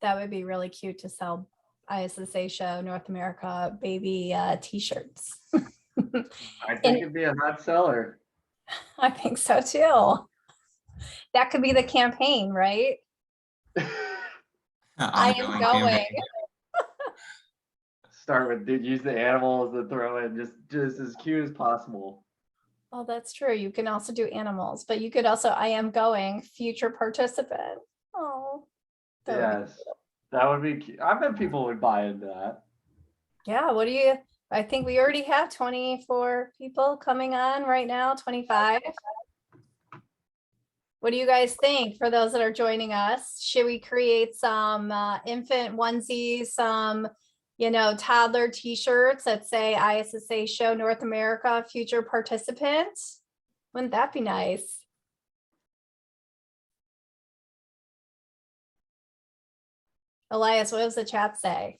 That would be really cute to sell ISSA Show North America baby t-shirts. I think it'd be a hot seller. I think so too. That could be the campaign, right? I am going. Start with, dude, use the animals and throw in just as cute as possible. Oh, that's true. You can also do animals, but you could also, I am going, future participant. Oh, Yes, that would be cute. I bet people would buy into that. Yeah, I think we already have 24 people coming on right now, 25. What do you guys think for those that are joining us? Should we create some infant onesies, some, toddler t-shirts that say ISSA Show North America future participant? Wouldn't that be nice? Elias, what does the chat say?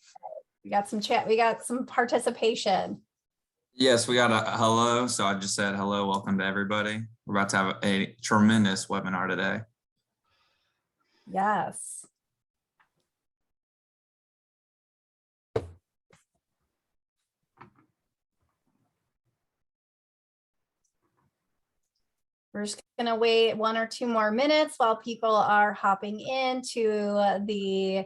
We got some chat, we got some participation. Yes, we got a hello. So I just said hello, welcome to everybody. We're about to have a tremendous webinar today. Yes. We're just going to wait 1 or 2 more minutes while people are hopping into the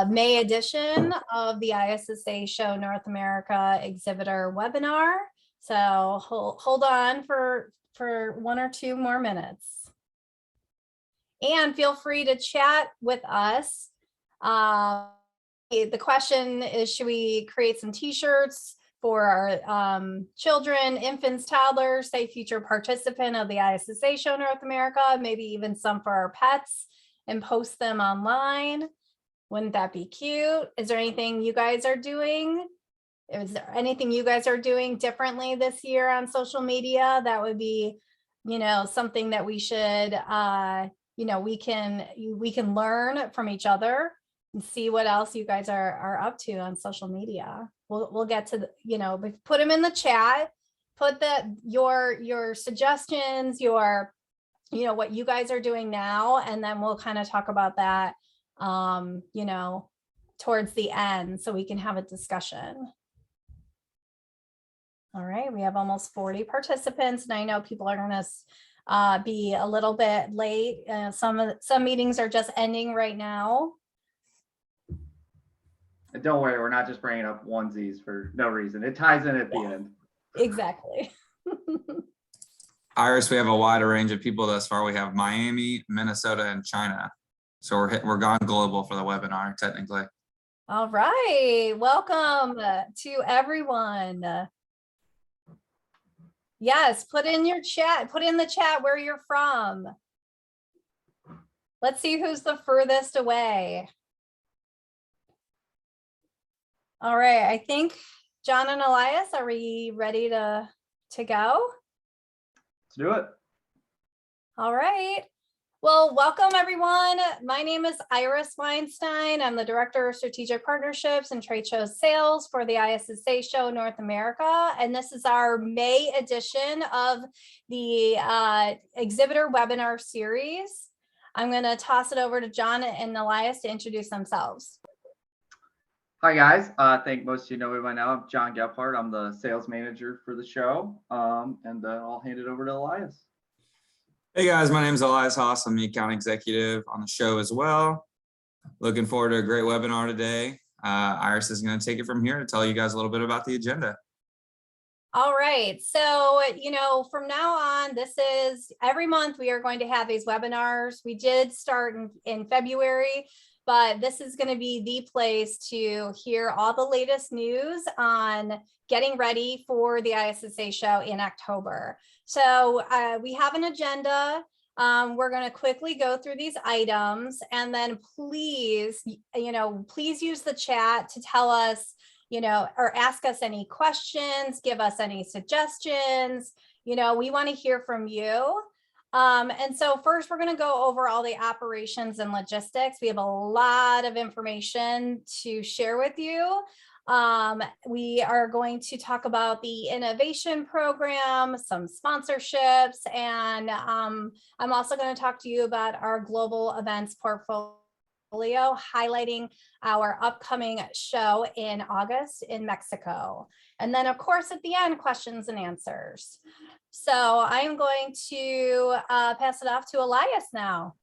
May edition of the ISSA Show North America Exhibitor webinar. So hold on for 1 or 2 more minutes. And feel free to chat with us. The question is, should we create some t-shirts for our children, infants, toddlers, say future participant of the ISSA Show North America, maybe even some for our pets, and post them online? Wouldn't that be cute? Is there anything you guys are doing? Is there anything you guys are doing differently this year on social media? That would be, something that we should, we can learn from each other and see what else you guys are up to on social media. We'll get to put them in the chat, put your suggestions, what you guys are doing now, and then we'll kind of talk about that towards the end so we can have a discussion. All right, we have almost 40 participants, and I know people are going to be a little bit late. Some meetings are just ending right now. And don't worry, we're not just bringing up onesies for no reason. It ties in at the end. Exactly. Iris, we have a wider range of people thus far. We have Miami, Minnesota, and China. So we're gone global for the webinar, technically. All right, welcome to everyone. Yes, put in the chat where you're from. Let's see who's the furthest away. All right, I think John and Elias, are we ready to go? Let's do it. All right. Well, welcome everyone. My name is Iris Weinstein. I'm the Director of Strategic Partnerships and Trade Show Sales for the ISSA Show North America. And this is our May edition of the Exhibitor Webinar Series. I'm going to toss it over to John and Elias to introduce themselves. Hi guys, I think most of you know me by now. I'm John Gephardt. I'm the sales manager for the show, and I'll hand it over to Elias. Hey guys, my name is Elias Haas. I'm the account executive on the show as well. Looking forward to a great webinar today. Iris is going to take it from here to tell you guys a little bit about the agenda. All right, so, from now on, this is every month we are going to have these webinars. We did start in February, but this is going to be the place to hear all the latest news on getting ready for the ISSA show in October. So we have an agenda. We're going to quickly go through these items, and then please use the chat to tell us, or ask us any questions, give us any suggestions. We want to hear from you. And so first, we're going to go over all the operations and logistics. We have a lot of information to share with you. We are going to talk about the innovation program, some sponsorships, and I'm also going to talk to you about our global events portfolio portfolio highlighting our upcoming show in August in Mexico. And then of course, at the end, questions and answers. So I am going to pass it off to Elias now.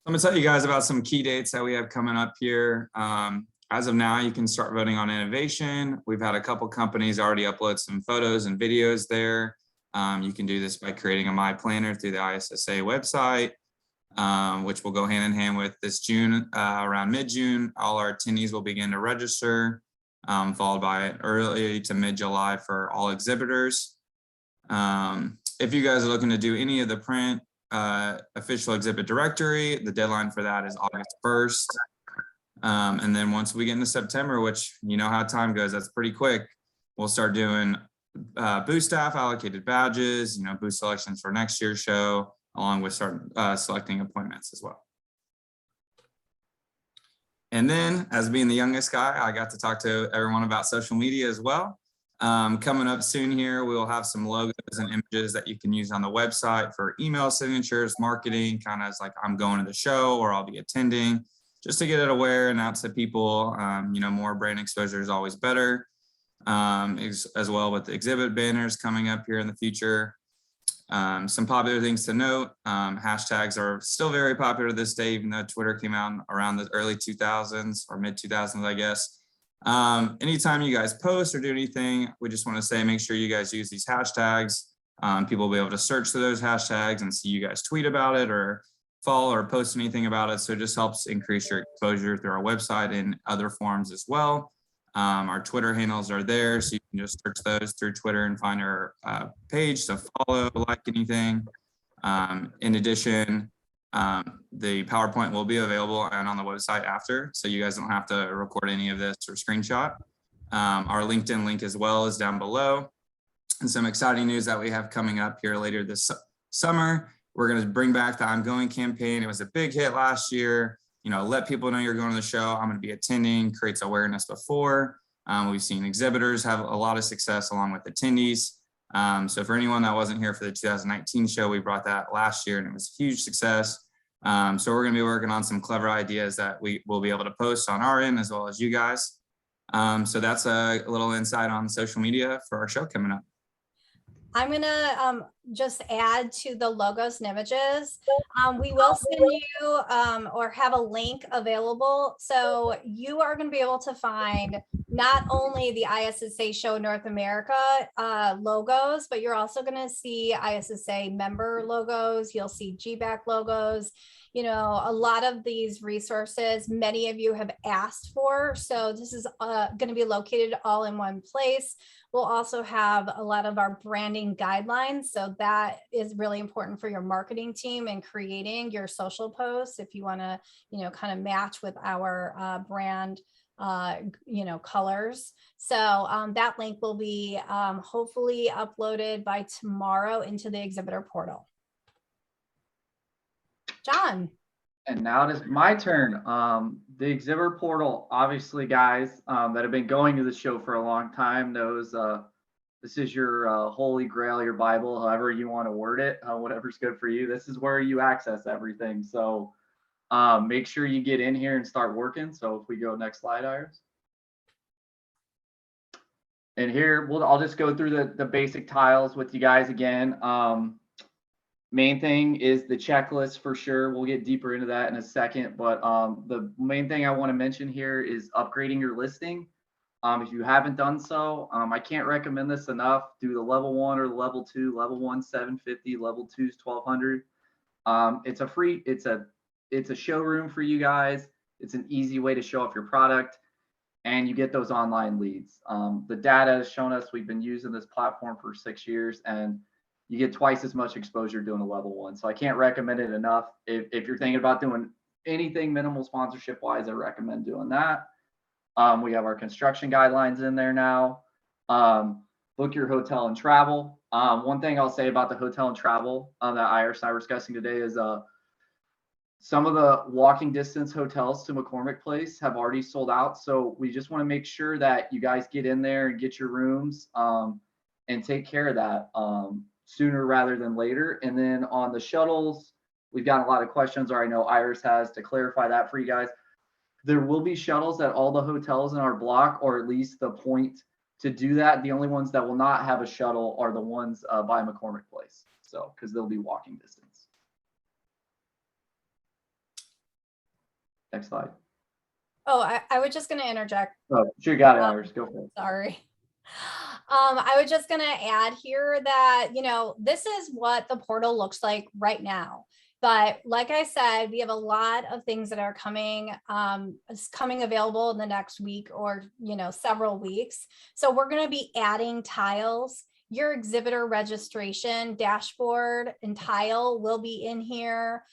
I'm gonna tell you guys about some key dates that we have coming up here. As of now, you can start voting on innovation. We've had a couple companies already upload some photos and videos there. You can do this by creating a My Planner through the ISSA website, which will go hand in hand with this June, around mid-June. All our attendees will begin to register, followed by early to mid-July for all exhibitors. If you guys are looking to do any of the print official exhibit directory, the deadline for that is August 1st. And then once we get into September, which you know how time goes, that's pretty quick, we'll start doing booth staff allocated badges, you know, booth selections for next year's show, along with start selecting appointments as well. And then, as being the youngest guy, I got to talk to everyone about social media as well. Coming up soon here, we will have some logos and images that you can use on the website for email signatures, marketing, kind of as like I'm going to the show or I'll be attending, just to get it aware and out to people. You know, more brand exposure is always better, as well with the exhibit banners coming up here in the future. Some popular things to note, hashtags are still very popular to this day, even though Twitter came out around the early 2000s or mid 2000s, I guess. Anytime you guys post or do anything, we just want to say, make sure you guys use these hashtags. People will be able to search through those hashtags and see you guys tweet about it or follow or post anything about it. So it just helps increase your exposure through our website and other forms as well. Our Twitter handles are there, so you can just search those through Twitter and find our page to follow, like anything. In addition, the PowerPoint will be available and on the website after, so you guys don't have to record any of this or screenshot. Our LinkedIn link as well is down below. And some exciting news that we have coming up here later this summer. We're going to bring back the I'm Going campaign. It was a big hit last year. You know, let people know you're going to the show. I'm going to be attending, creates awareness before. We've seen exhibitors have a lot of success along with attendees. So for anyone that wasn't here for the 2019 show, we brought that last year and it was a huge success. So we're going to be working on some clever ideas that we will be able to post on our end as well as you guys. So that's a little insight on social media for our show coming up. I'm gonna just add to the logos and images. We will send you or have a link available. So you are gonna be able to find not only the ISSA Show North America logos, but you're also gonna see ISSA member logos. You'll see GBAC logos. You know, a lot of these resources, many of you have asked for. So this is gonna be located all in one place. We'll also have a lot of our branding guidelines. So that is really important for your marketing team and creating your social posts if you want to, you know, kind of match with our brand, you know, colors. So that link will be hopefully uploaded by tomorrow into the Exhibitor Portal. John. And now it is my turn. The Exhibitor Portal, obviously, guys that have been going to the show for a long time knows this is your holy grail, your Bible, however you want to word it, whatever's good for you. This is where you access everything. So make sure you get in here and start working. So if we go next slide, Iris. And here, I'll just go through the basic tiles with you guys again. Main thing is the checklist for sure. We'll get deeper into that in a second, but the main thing I want to mention here is upgrading your listing. If you haven't done so, I can't recommend this enough. Do the level 1 or the level 2. Level 1 750, level 2 is 1200. It's a free, it's a showroom for you guys. It's an easy way to show off your product, and you get those online leads. The data has shown us, we've been using this platform for 6 years, and you get twice as much exposure doing a level 1. So I can't recommend it enough. If you're thinking about doing anything minimal sponsorship wise, I recommend doing that. We have our construction guidelines in there now. Book your hotel and travel. One thing I'll say about the hotel and travel that Iris and I were discussing today is some of the walking distance hotels to McCormick Place have already sold out. So we just want to make sure that you guys get in there and get your rooms and take care of that sooner rather than later. And then on the shuttles, we've gotten a lot of questions, or I know Iris has, to clarify that for you guys. There will be shuttles at all the hotels in our block, or at least the point to do that. The only ones that will not have a shuttle are the ones by McCormick Place. So, because they'll be walking distance. Next slide. Oh, I was just going to interject. Oh, sure, got it, Iris. Go for it. Sorry. I was just going to add here that, you know, this is what the portal looks like right now. But like I said, we have a lot of things that are coming available in the next week, or, you know, several weeks. So we're going to be adding tiles. Your exhibitor registration dashboard and tile will be in here.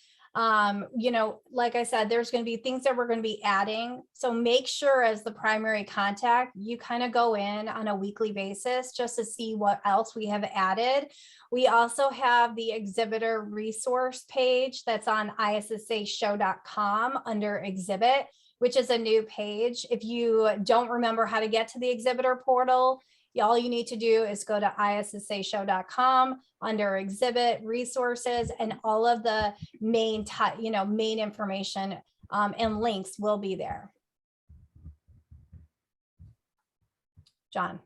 You know, like I said, there's going to be things that we're going to be adding. So make sure, as the primary contact, you kind of go in on a weekly basis just to see what else we have added. We also have the exhibitor resource page that's on ISSAshow.com under exhibit, which is a new page. If you don't remember how to get to the exhibitor portal, all you need to do is go to ISSAshow.com under exhibit resources, and all of the main information and links will be there. John,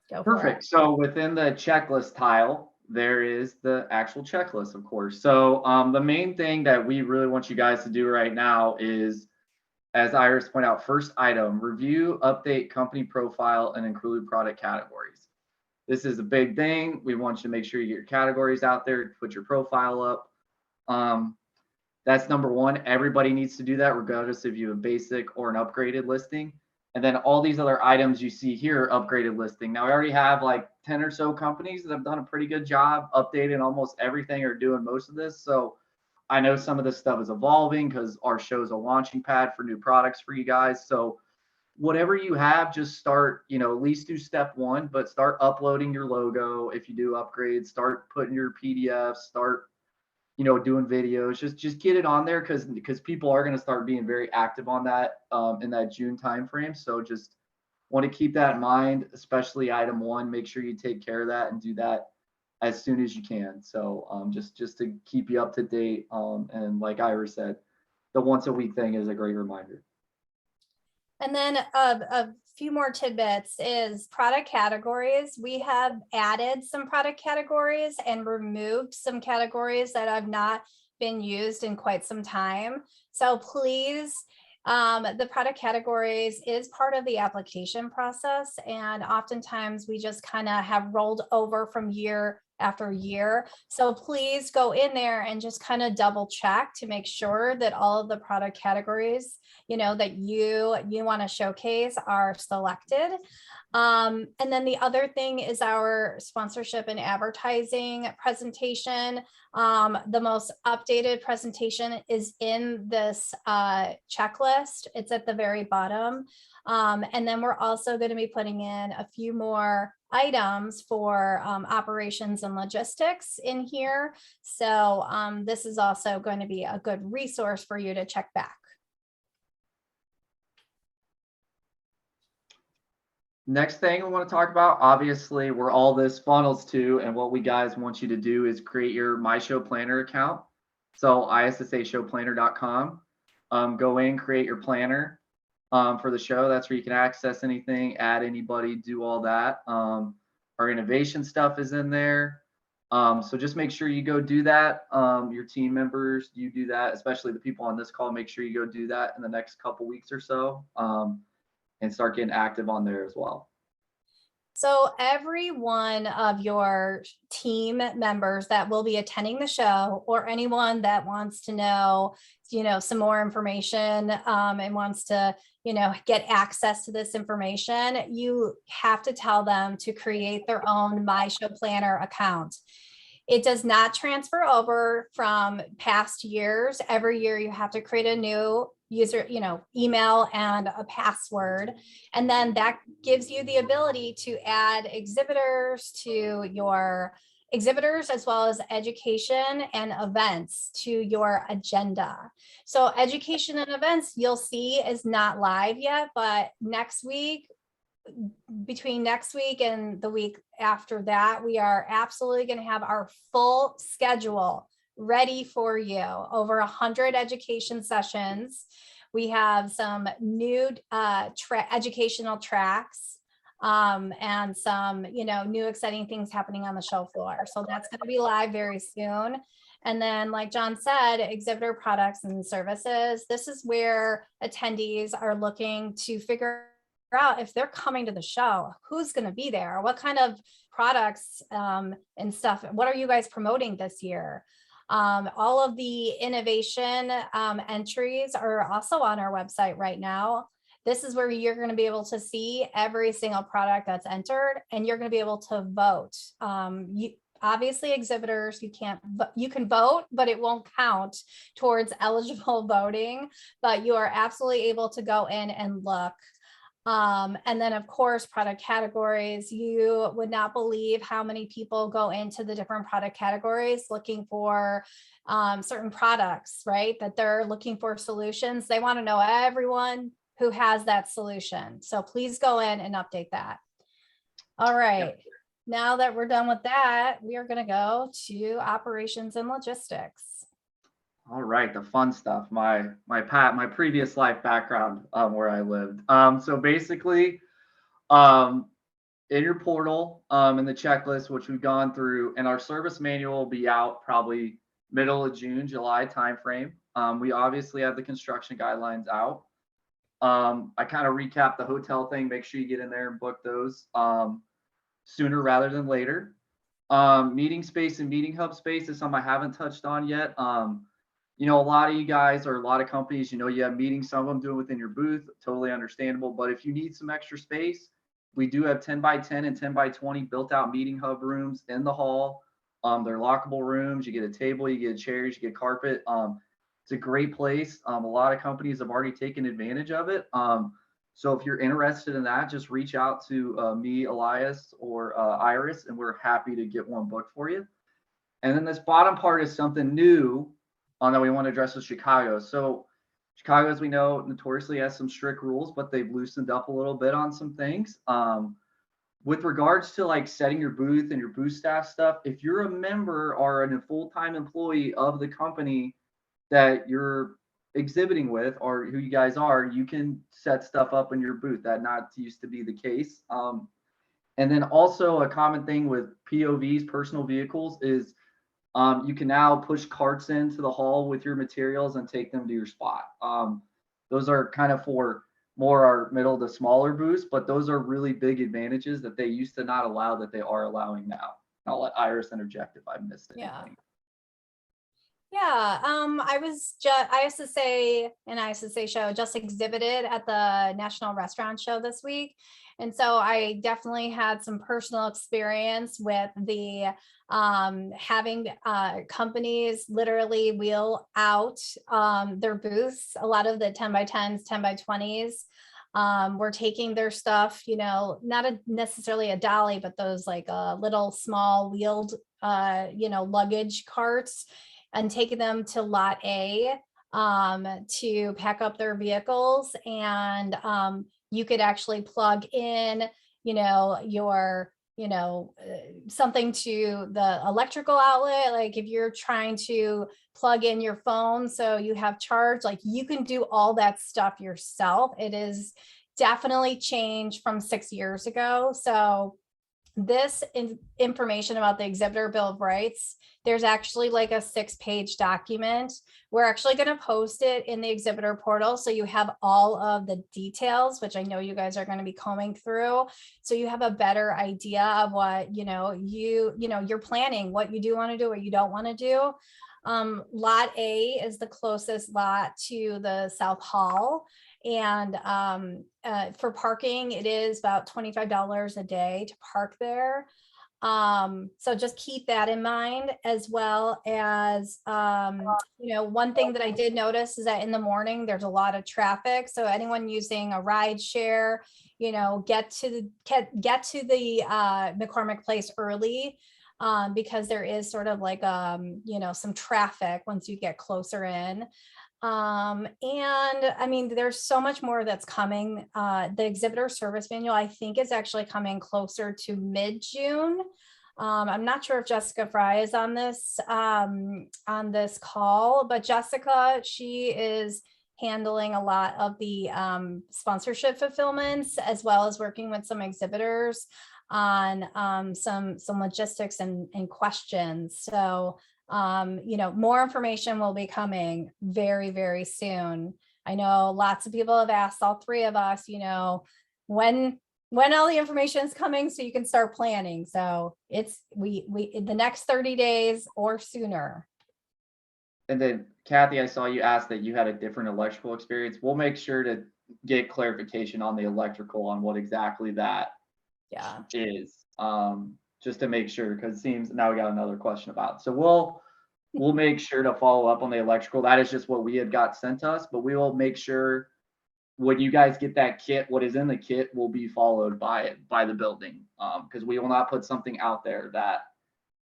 go for it. Perfect. So within the checklist tile, there is the actual checklist, of course. So the main thing that we really want you guys to do right now is, as Iris pointed out, first item, review, update company profile, and include product categories. This is a big thing. We want you to make sure you get your categories out there, put your profile up. That's number one. Everybody needs to do that, regardless if you have a basic or an upgraded listing. And then all these other items you see here, upgraded listing. Now, I already have like 10 or so companies that have done a pretty good job updating almost everything, or doing most of this. So I know some of this stuff is evolving because our show is a launching pad for new products for you guys. So whatever you have, just start, you know, at least do step one, but start uploading your logo. If you do upgrades, start putting your PDFs, start, you know, doing videos, just get it on there, because people are going to start being very active on that in that June timeframe. So just want to keep that in mind, especially item one. Make sure you take care of that and do that as soon as you can. So just to keep you up to date. And like Iris said, the once a week thing is a great reminder. And then a few more tidbits is product categories. We have added some product categories and removed some categories that have not been used in quite some time. So please, the product categories is part of the application process. And oftentimes we just kind of have rolled over from year after year. So please go in there and just kind of double check to make sure that all of the product categories, you know, that you want to showcase are selected. And then the other thing is our sponsorship and advertising presentation. The most updated presentation is in this checklist. It's at the very bottom. And then we're also going to be putting in a few more items for operations and logistics in here. So this is also going to be a good resource for you to check back. Next thing we want to talk about, obviously, where all this funnels to, and what we guys want you to do, is create your My Show Planner account. So ISSAshowplanner.com. Go in, create your planner for the show. That's where you can access anything, add anybody, do all that. Our innovation stuff is in there. So just make sure you go do that. Your team members, you do that, especially the people on this call. Make sure you go do that in the next couple weeks or so. And start getting active on there as well. So every one of your team members that will be attending the show, or anyone that wants to know, you know, some more information and wants to, you know, get access to this information, you have to tell them to create their own My Show Planner account. It does not transfer over from past years. Every year you have to create a new user, you know, email and a password. And then that gives you the ability to add exhibitors to your exhibitors, as well as education and events to your agenda. So education and events, you'll see, is not live yet, but next week, between next week and the week after that, we are absolutely going to have our full schedule ready for you. Over 100 education sessions. We have some new educational tracks and some, new exciting things happening on the show floor. So that's going to be live very soon. And then, like John said, exhibitor products and services. This is where attendees are looking to figure out if they're coming to the show, who's going to be there, what kind of products and stuff, what are you guys promoting this year? All of the innovation entries are also on our website right now. This is where you're going to be able to see every single product that's entered, and you're going to be able to vote. Obviously, exhibitors, you can vote, but it won't count towards eligible voting, but you are absolutely able to go in and look. And then, of course, product categories. You would not believe how many people go into the different product categories looking for certain products, right? That they're looking for solutions. They want to know everyone who has that solution. So please go in and update that. All right. Yep. Now that we're done with that, we are going to go to operations and logistics. All right, the fun stuff. My previous life background where I lived. So basically, in your portal, in the checklist, which we've gone through, and our service manual will be out probably middle of June, July timeframe. We obviously have the construction guidelines out. I kind of recap the hotel thing. Make sure you get in there and book those sooner rather than later. Meeting space and meeting hub space is something I haven't touched on yet. A lot of you guys or a lot of companies, you have meetings, some of them do it within your booth, totally understandable. But if you need some extra space, we do have 10 by 10 and 10 by 20 built out meeting hub rooms in the hall. They're lockable rooms. You get a table, you get chairs, you get carpet. It's a great place. A lot of companies have already taken advantage of it. So if you're interested in that, just reach out to me, Elias, or Iris, and we're happy to get one booked for you. And then this bottom part is something new that we want to address with Chicago. So Chicago, as we know, notoriously has some strict rules, but they've loosened up a little bit on some things. With regards to like setting your booth and your booth staff stuff, if you're a member or a full-time employee of the company that you're exhibiting with, or who you guys are, you can set stuff up in your booth. That not used to be the case. And then also a common thing with POVs, personal vehicles, is you can now push carts into the hall with your materials and take them to your spot. Those are kind of for more our middle to smaller booths, but those are really big advantages that they used to not allow that they are allowing now. I'll let Iris interject if I missed anything. Yeah, I was just ISSA and ISSA Show just exhibited at the National Restaurant Show this week. And so I definitely had some personal experience with the having companies literally wheel out their booths. A lot of the 10 by 10s, 10 by 20s were taking their stuff, not necessarily a dolly, but those like little small wheeled, luggage carts, and taking them to lot A to pack up their vehicles. And you could actually plug in, your, something to the electrical outlet. Like if you're trying to plug in your phone so you have charge, like you can do all that stuff yourself. It is definitely changed from 6 years ago. So this information about the Exhibitor Bill of Rights, there's actually like a 6-page document. We're actually going to post it in the Exhibitor Portal, so you have all of the details, which I know you guys are going to be combing through, so you have a better idea of what you're planning, what you do want to do, what you don't want to do. Lot A is the closest lot to the South Hall. And for parking, it is about $25 a day to park there. So just keep that in mind, as well as, one thing that I did notice is that in the morning, there's a lot of traffic. So anyone using a ride share, get to the McCormick Place early. Because there is sort of like, some traffic once you get closer in. And I mean, there's so much more that's coming. The exhibitor service manual, I think, is actually coming closer to mid-June. I'm not sure if Jessica Fry is on this call, but Jessica, she is handling a lot of the sponsorship fulfillments, as well as working with some exhibitors on some logistics and questions. So more information will be coming very, very soon. I know lots of people have asked all three of us, when all the information is coming so you can start planning. So it's we the next 30 days or sooner. And then Kathy, I saw you asked that you had a different electrical experience. We'll make sure to get clarification on the electrical on what exactly that is. Just to make sure, because it seems now we got another question about it. So we'll make sure to follow up on the electrical. That is just what we had got sent to us, but we will make sure when you guys get that kit, what is in the kit will be followed by the building. Because we will not put something out there that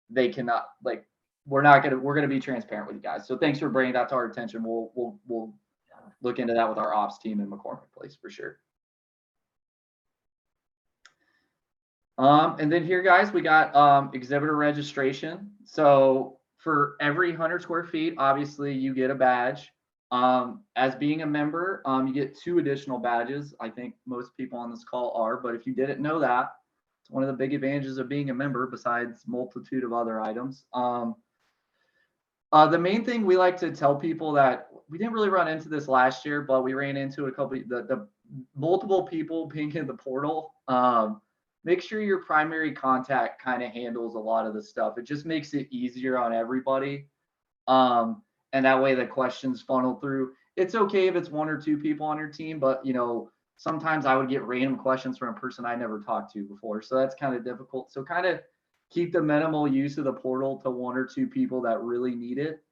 they cannot, like, we're gonna be transparent with you guys. So thanks for bringing that to our attention. We'll look into that with our ops team in McCormick Place for sure. And then here, guys, we got exhibitor registration. So for every 100 square feet, obviously you get a badge. As being a member, you get 2 additional badges. I think most people on this call are, but if you didn't know that, it's one of the big advantages of being a member besides multitude of other items. The main thing we like to tell people that we didn't really run into this last year, but we ran into a couple the multiple people being in the portal. Make sure your primary contact kind of handles a lot of the stuff. It just makes it easier on everybody. And that way the questions funnel through. It's okay if it's 1 or 2 people on your team, but sometimes I would get random questions from a person I never talked to before. So that's kind of difficult. So kind of keep the minimal use of the portal to 1 or 2 people that really need it.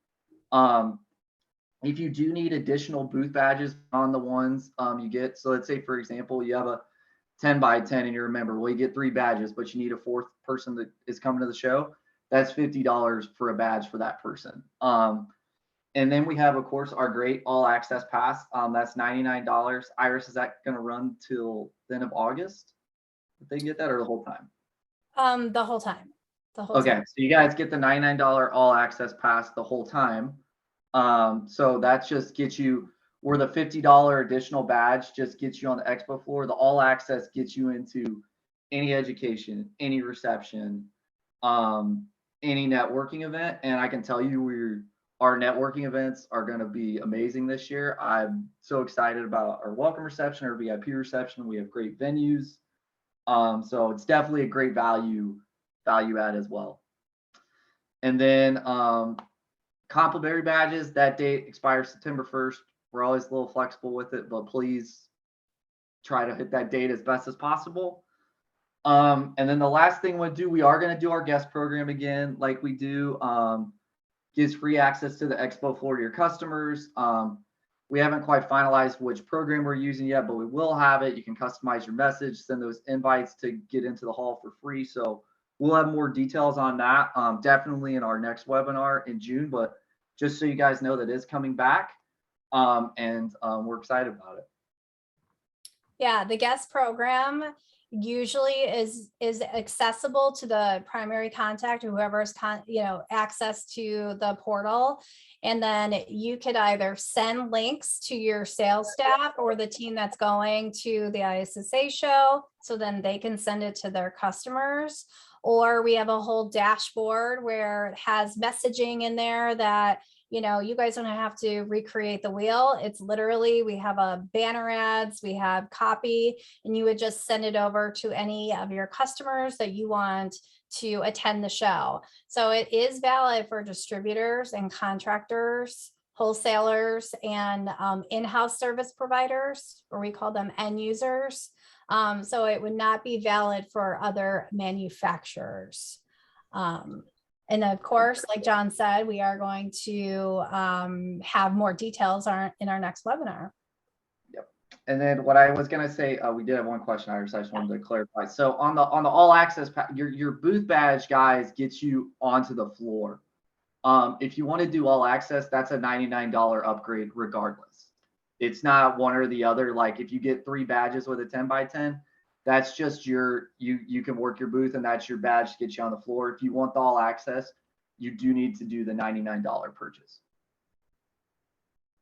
If you do need additional booth badges on the ones you get, so let's say, for example, you have a 10 by 10 and you're a member, well, you get 3 badges, but you need a 4th person that is coming to the show. That's $50 for a badge for that person. And then we have, of course, our great all access pass. That's $99. Iris, is that going to run till the end of August? Did they get that, or the whole time? The whole time. Okay, so you guys get the $99 all access pass the whole time. So that just gets you, where the $50 additional badge just gets you on the expo floor. The all access gets you into any education, any reception, any networking event. And I can tell you our networking events are going to be amazing this year. I'm so excited about our welcome reception, our VIP reception. We have great venues. So it's definitely a great value add as well. And then complimentary badges, that date expires September 1st. We're always a little flexible with it, but please try to hit that date as best as possible. And then the last thing we are going to do our guest program again, like we do. Gives free access to the expo floor to your customers. We haven't quite finalized which program we're using yet, but we will have it. You can customize your message, send those invites to get into the hall for free. So we'll have more details on that definitely in our next webinar in June, but just so you guys know that is coming back, and we're excited about it. Yeah, the guest program usually is accessible to the primary contact, whoever has access to the portal, and then you could either send links to your sales staff or the team that's going to the ISSA show, so then they can send it to their customers. Or we have a whole dashboard where it has messaging in there that you guys don't have to recreate the wheel. It's literally, we have a banner ads, we have copy, and you would just send it over to any of your customers that you want to attend the show. So it is valid for distributors and contractors, wholesalers, and in-house service providers, or we call them end users. So it would not be valid for other manufacturers. And of course, like John said, we are going to have more details in our next webinar. Yep. And then what I was going to say, we did have one question, Iris. I just wanted to clarify. So on the all access, your booth badge, guys, gets you onto the floor. If you want to do all access, that's a $99 upgrade regardless. It's not one or the other. Like if you get 3 badges with a 10 by 10, That's just you can work your booth and that's your badge to get you on the floor. If you want the all access, you do need to do the $99 purchase.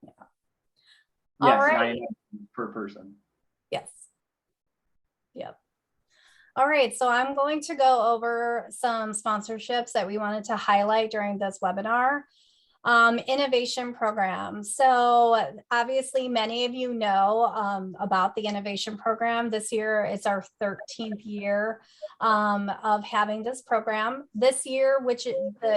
Yeah. Yes, All right. $99 per person. Yes. Yep. All right, so I'm going to go over some sponsorships that we wanted to highlight during this webinar. Innovation program. So obviously many of you know about the innovation program. This year it's our 13th year of having this program. This year,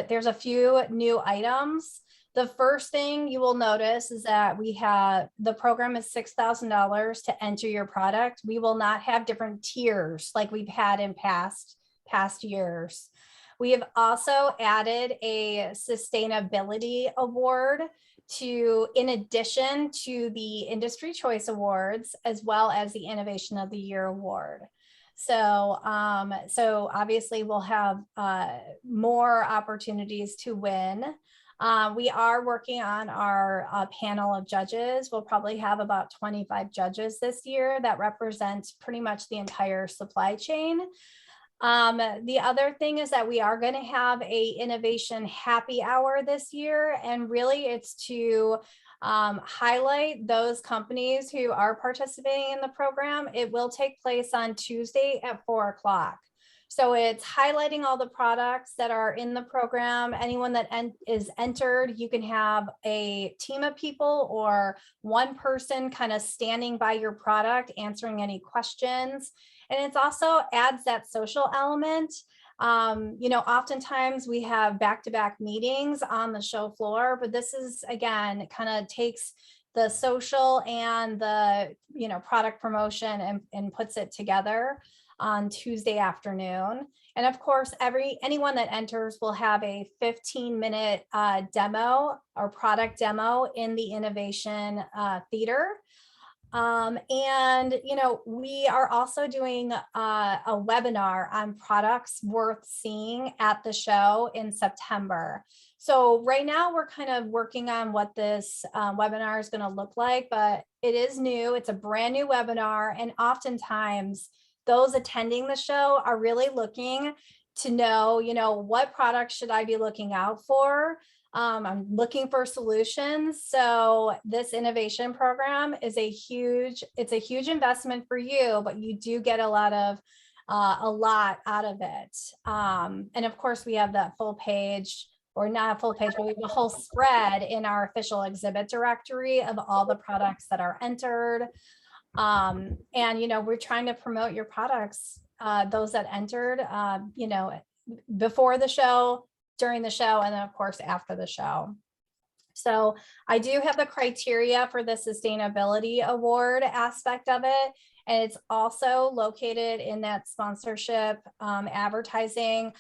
there's a few new items. The first thing you will notice is that the program is $6,000 to enter your product. We will not have different tiers like we've had in past years. We have also added a sustainability award in addition to the Industry Choice Awards, as well as the Innovation of the Year Award. So obviously we'll have more opportunities to win. We are working on our panel of judges. We'll probably have about 25 judges this year that represent pretty much the entire supply chain. The other thing is that we are going to have a innovation happy hour this year, and really it's to highlight those companies who are participating in the program. It will take place on Tuesday at 4 o'clock. So it's highlighting all the products that are in the program. Anyone that is entered, you can have a team of people or one person kind of standing by your product, answering any questions. And it's also adds that social element. Oftentimes we have back-to-back meetings on the show floor, but this is, again, kind of takes the social and the, product promotion and puts it together on Tuesday afternoon. And of course, anyone that enters will have a 15-minute demo or product demo in the innovation theater. We are also doing a webinar on products worth seeing at the show in September. So right now we're kind of working on what this webinar is going to look like, but it is new. It's a brand new webinar, and oftentimes those attending the show are really looking to know, what products should I be looking out for? I'm looking for solutions. So this innovation program is a huge investment for you, but you do get a lot out of it. And of course we have that full page, or not a full page, but we have a whole spread in our official exhibit directory of all the products that are entered. We're trying to promote your products, those that entered, before the show, during the show, and then of course after the show. So I do have the criteria for the sustainability award aspect of it, and it's also located in that sponsorship advertising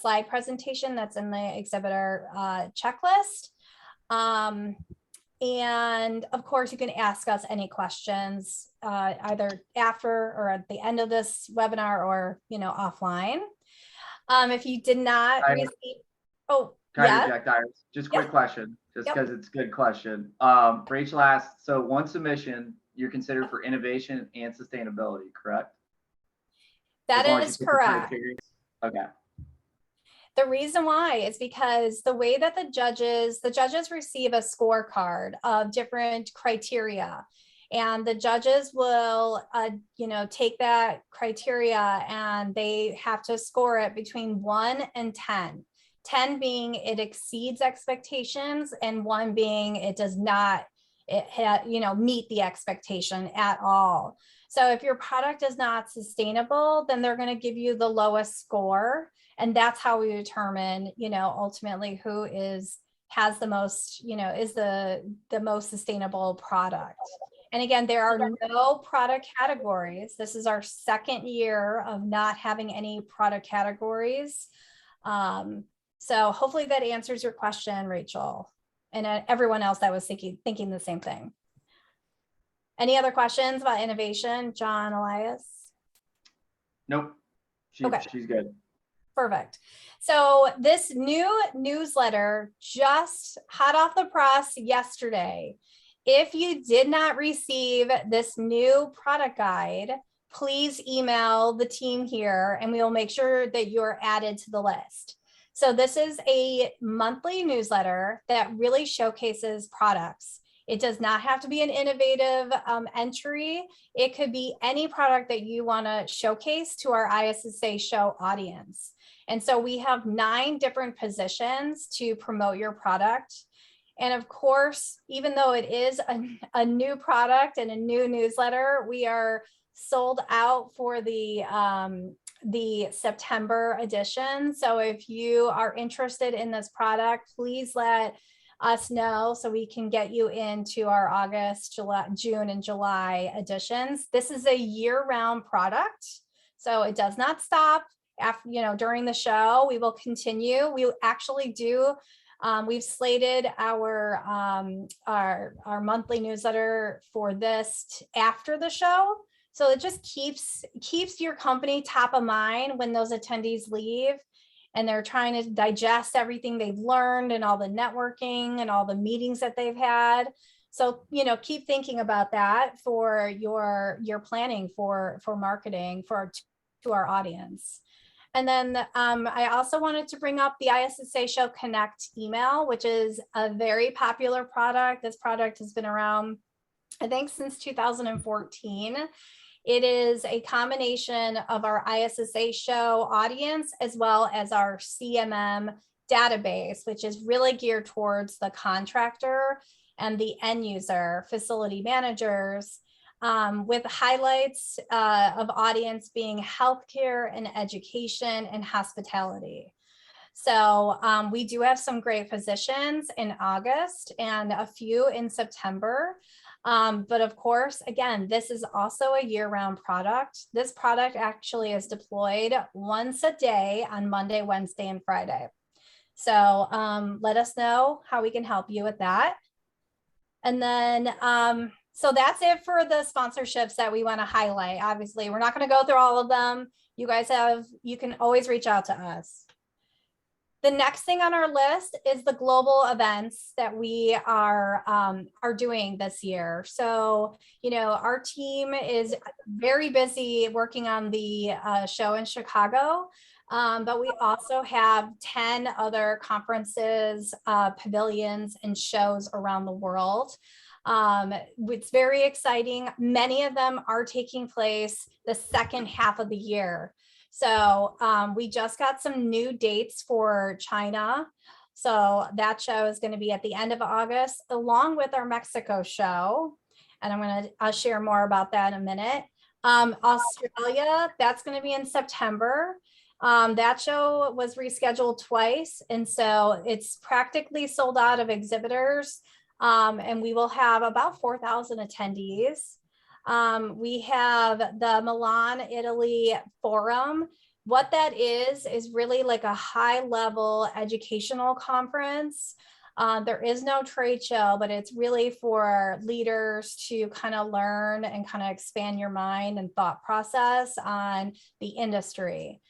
slide presentation that's in the exhibitor checklist. And of course, you can ask us any questions either after or at the end of this webinar, or offline. If you did not receive, Interject, Iris? Just quick question, just because it's a good question. Rachel asked, so one submission, you're considered for innovation and sustainability, correct? That is correct. Okay. The reason why is because the way that the judges receive a scorecard of different criteria, and the judges will, take that criteria and they have to score it between 1 and 10. 10 being it exceeds expectations, and 1 being it does not, meet the expectation at all. So if your product is not sustainable, then they're going to give you the lowest score. And that's how we determine, ultimately who has the most, is the most sustainable product. And again, there are no product categories. This is our second year of not having any product categories. So hopefully that answers your question, Rachel, and everyone else that was thinking the same thing. Any other questions about innovation, John, Elias? Nope. She's good. Perfect. So this new newsletter just hot off the press yesterday. If you did not receive this new product guide, please email the team here and we will make sure that you're added to the list. So this is a monthly newsletter that really showcases products. It does not have to be an innovative entry. It could be any product that you want to showcase to our ISSA show audience. And so we have 9 different positions to promote your product. And of course, even though it is a new product and a new newsletter, we are sold out for the September edition. So if you are interested in this product, please let us know so we can get you into our August, July, June, and July editions. This is a year-round product, so it does not stop after, during the show. We will continue. We actually do. We've slated our monthly newsletter for this after the show. So it just keeps your company top of mind when those attendees leave and they're trying to digest everything they've learned and all the networking and all the meetings that they've had. So, keep thinking about that for your planning for marketing to our audience. And then I also wanted to bring up the ISSA Show Connect email, which is a very popular product. This product has been around, I think, since 2014. It is a combination of our ISSA show audience as well as our CMM database, which is really geared towards the contractor and the end user, facility managers, with highlights of audience being healthcare and education and hospitality. So we do have some great positions in August and a few in September. But of course, again, this is also a year-round product. This product actually is deployed once a day on Monday, Wednesday, and Friday. So let us know how we can help you with that. And then, so that's it for the sponsorships that we want to highlight. Obviously, we're not going to go through all of them. You can always reach out to us. The next thing on our list is the global events that we are doing this year. So, our team is very busy working on the show in Chicago, but we also have 10 other conferences, pavilions, and shows around the world. It's very exciting. Many of them are taking place the second half of the year. So we just got some new dates for China. So that show is going to be at the end of August, along with our Mexico show. And I'll share more about that in a minute. Australia, that's going to be in September. That show was rescheduled twice. And so it's practically sold out of exhibitors. And we will have about 4,000 attendees. We have the Milan, Italy Forum. What that is really like a high-level educational conference. There is no trade show, but it's really for leaders to kind of learn and kind of expand your mind and thought process on the industry.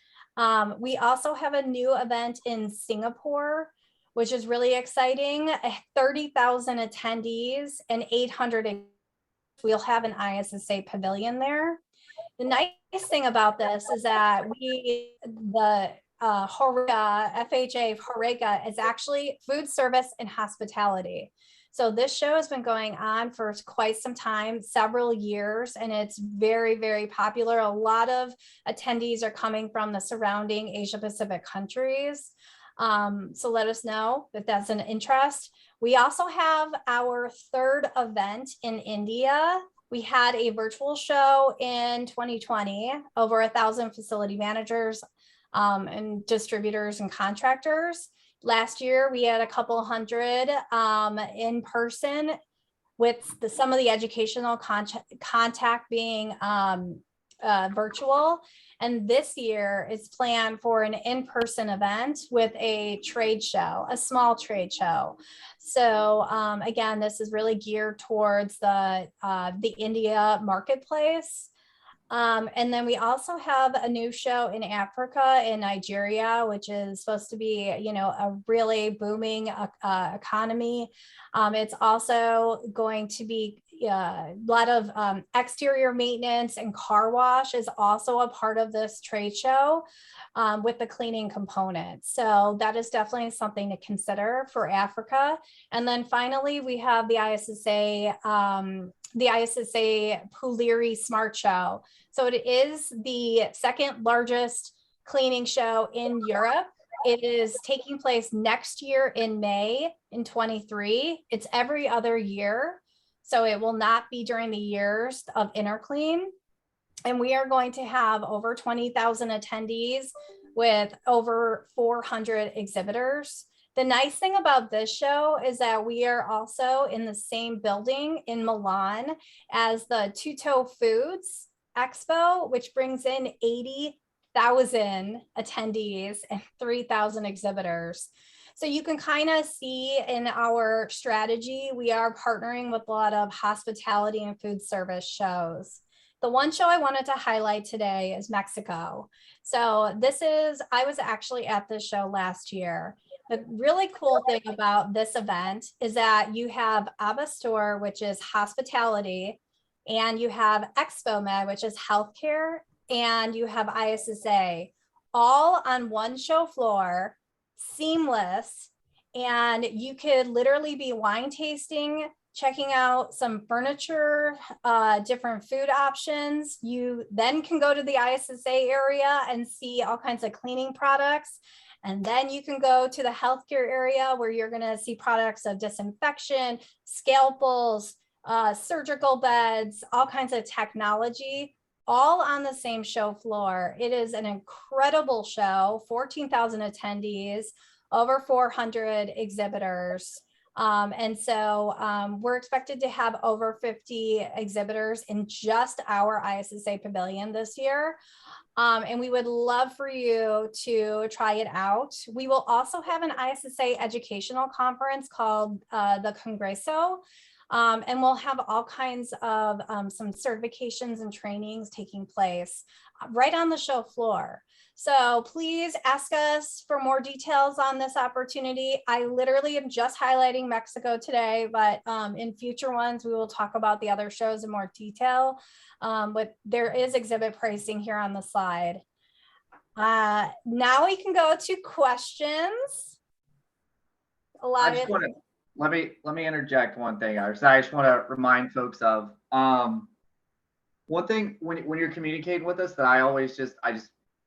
We also have a new event in Singapore, which is really exciting. 30,000 attendees and 800. We'll have an ISSA pavilion there. The nice thing about this is that the FHA HORECA is actually food service and hospitality. So this show has been going on for quite some time, several years, and it's very, very popular. A lot of attendees are coming from the surrounding Asia Pacific countries. So let us know if that's an interest. We also have our third event in India. We had a virtual show in 2020, over 1,000 facility managers and distributors and contractors. Last year, we had a couple hundred in person, with some of the educational contact being virtual. And this year is planned for an in-person event with a trade show, a small trade show. So again, this is really geared towards the India marketplace. And then we also have a new show in Africa, in Nigeria, which is supposed to be, a really booming economy. It's also going to be, lot of exterior maintenance and car wash is also a part of this trade show with the cleaning component. So that is definitely something to consider for Africa. And then finally, we have the ISSA Puliri Smart Show. So it is the second largest cleaning show in Europe. It is taking place next year in May in 23. It's every other year. So it will not be during the years of Interclean. And we are going to have over 20,000 attendees with over 400 exhibitors. The nice thing about this show is that we are also in the same building in Milan as the Tutto Foods Expo, which brings in 80,000 attendees and 3,000 exhibitors. So you can kind of see in our strategy, we are partnering with a lot of hospitality and food service shows. The one show I wanted to highlight today is Mexico. So I was actually at this show last year. The really cool thing about this event is that you have Abastor, which is hospitality, and you have ExpoMed, which is healthcare, and you have ISSA, all on one show floor, seamless, and you could literally be wine tasting, checking out some furniture, different food options. You then can go to the ISSA area and see all kinds of cleaning products. And then you can go to the healthcare area where you're gonna see products of disinfection, scalpels, surgical beds, all kinds of technology, all on the same show floor. It is an incredible show, 14,000 attendees, over 400 exhibitors. And so we're expected to have over 50 exhibitors in just our ISSA Pavilion this year. And we would love for you to try it out. We will also have an ISSA educational conference called the Congreso. And we'll have all kinds of some certifications and trainings taking place right on the show floor. So please ask us for more details on this opportunity. I literally am just highlighting Mexico today, but in future ones, we will talk about the other shows in more detail. But there is exhibit pricing here on the slide. Now we can go to questions. I just want to, let me interject one thing. I just want to remind folks of one thing when you're communicating with us that I just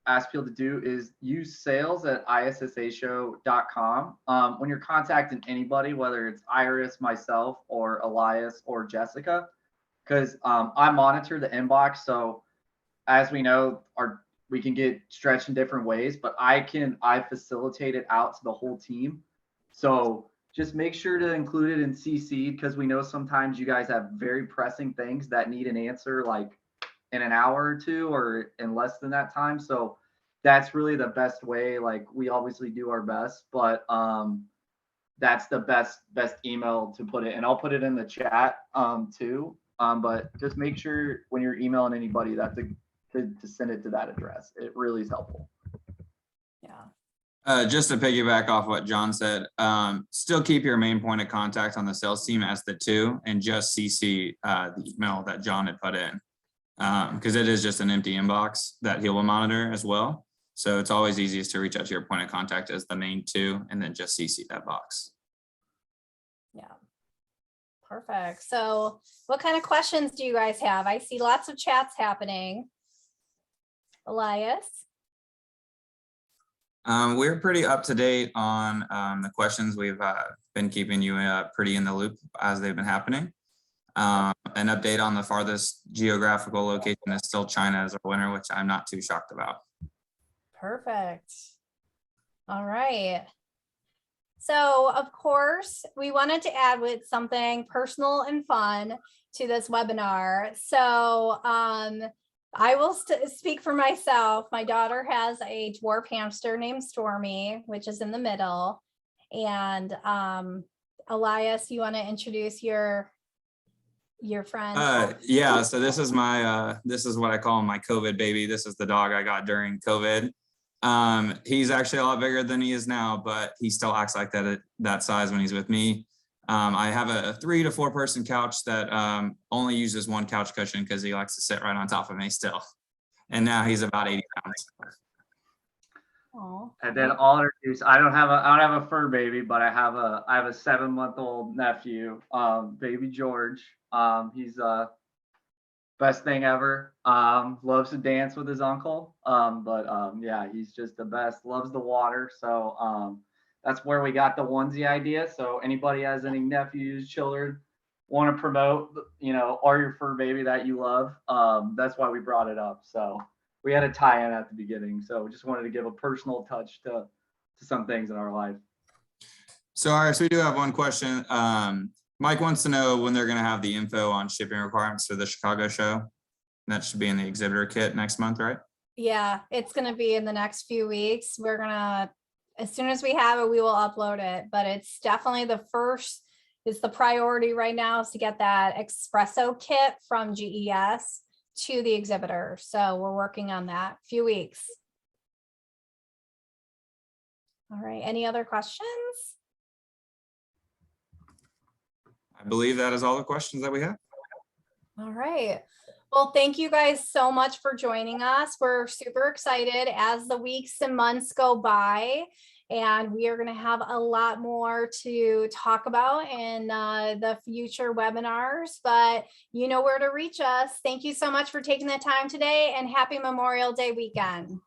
ask people to do is use sales@issashow.com. When you're contacting anybody, whether it's Iris, myself, or Elias or Jessica, because I monitor the inbox. So as we know, we can get stretched in different ways, but I facilitate it out to the whole team. So just make sure to include it in CC, because we know sometimes you guys have very pressing things that need an answer like in an hour or two or in less than that time. So that's really the best way. Like, we obviously do our best, but that's the best email to put it. And I'll put it in the chat too. But just make sure when you're emailing anybody that to send it to that address. It really is helpful. Yeah. Just to piggyback off what John said, still keep your main point of contact on the sales team as the 2, and just CC the email that John had put in, because it is just an empty inbox that he will monitor as well. So it's always easiest to reach out to your point of contact as the main 2, and then just CC that box. Yeah. Perfect. So what kind of questions do you guys have? I see lots of chats happening. Elias? We're pretty up to date on the questions. We've been keeping you pretty in the loop as they've been happening. An update on the farthest geographical location is still China as our winner, which I'm not too shocked about. Perfect. All right. So of course, we wanted to add with something personal and fun to this webinar. So I will speak for myself. My daughter has a dwarf hamster named Stormy, which is in the middle. And Elias, you want to introduce your friend? Yeah, so this is what I call my COVID baby. This is the dog I got during COVID. He's actually a lot bigger than he is now, but he still acts like that size when he's with me. I have a 3 to 4 person couch that only uses one couch cushion because he likes to sit right on top of me still. And now he's about 80 pounds. Oh, And then I'll introduce. I don't have a fur baby, but I have a 7-month-old nephew, baby George. He's best thing ever. Loves to dance with his uncle. Yeah, he's just the best. Loves the water. So that's where we got the onesie idea. So anybody has any nephews, children, want to promote, or your fur baby that you love, that's why we brought it up. So we had a tie-in at the beginning. So just wanted to give a personal touch to some things in our life. So, all right, so we do have one question. Mike wants to know when they're going to have the info on shipping requirements for the Chicago show. That should be in the exhibitor kit next month, right? yeah, it's gonna be in the next few weeks. We're gonna, as soon as we have it, we will upload it, but it's definitely it's the priority right now is to get that espresso kit from GES to the exhibitor. So we're working on that. Few weeks. All right, any other questions? I believe that is all the questions that we have. All right. Well, thank you guys so much for joining us. We're super excited as the weeks and months go by, and we are going to have a lot more to talk about in the future webinars, but you know where to reach us. Thank you so much for taking the time today, and happy Memorial Day weekend.